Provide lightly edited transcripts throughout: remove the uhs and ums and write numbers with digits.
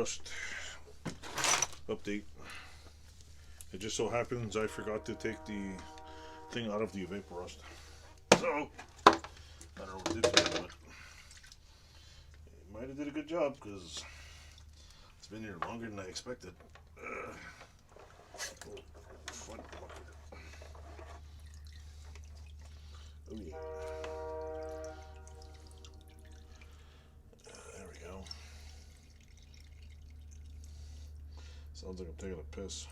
Evaporust update. It just so happens I forgot to take the thing out of the Evaporust. So, I don't know what it did to it, but it might have did a good job because it's been here longer than I expected. Oh yeah. There we go. Sounds like I'm taking a piss.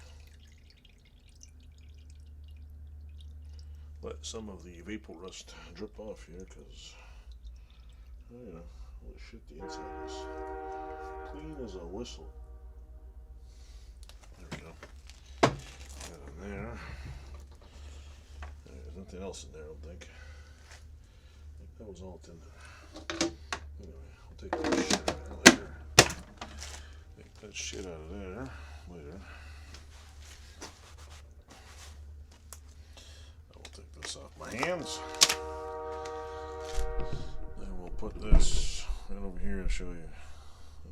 Let some of the Evaporust drip off here because, oh yeah, holy shit, the inside is clean as a whistle. There we go. Got it in there. There's nothing else in there, I don't think. I think that was all tinted. Anyway, I'll take that shit out of there later. Take that shit out of there later. I will take this off my hands. Then we'll put this right over here to show you.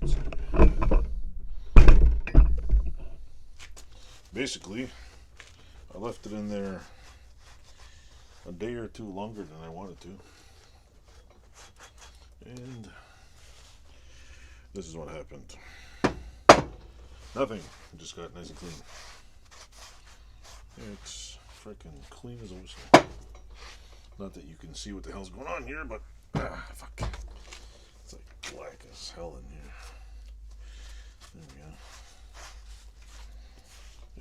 Let's see. Basically, I left it in there a day or two longer than I wanted to. And this is what happened. Nothing. It just got nice and clean. It's freaking clean as a whistle. Not that you can see what the hell's going on here, but fuck. It's like black as hell in here. There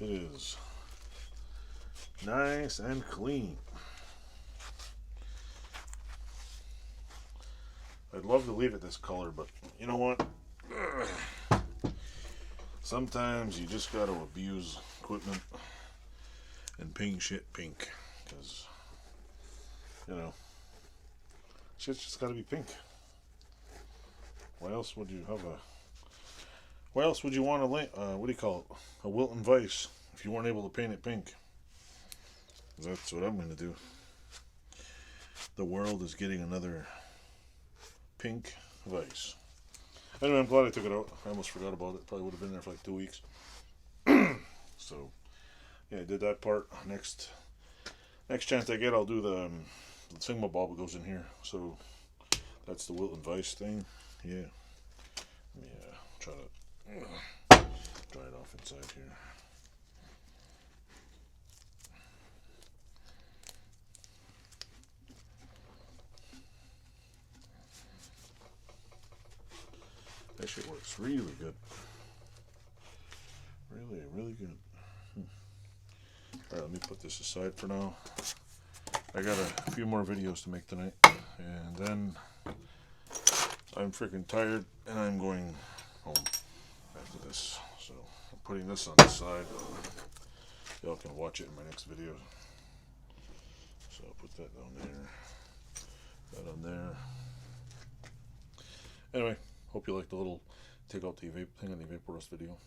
we go. It is nice and clean. I'd love to leave it this color, but you know what? Sometimes you just got to abuse equipment and paint shit pink, because you know, shit's just got to be pink. Why else would you have a? Why else would you want a what do you call it? A Wilton Vise if you weren't able to paint it pink? That's what I'm going to do. The world is getting another pink vise. Anyway, I'm glad I took it out. I almost forgot about it. Probably would have been there for like 2 weeks. So, yeah, I did that part. Next chance I get, I'll do the thingamabob that goes in here. So, that's the Wilton Vise thing. Yeah. Yeah, try to dry it off inside here. That shit works really good. Really, really good. Alright, let me put this aside for now. I got a few more videos to make tonight. And then I'm freaking tired and I'm going home after this. So I'm putting this on the side. Y'all can watch it in my next video. So I'll put that down there. That on there. Anyway. Hope you liked the little take out the thing on the Evaporust video.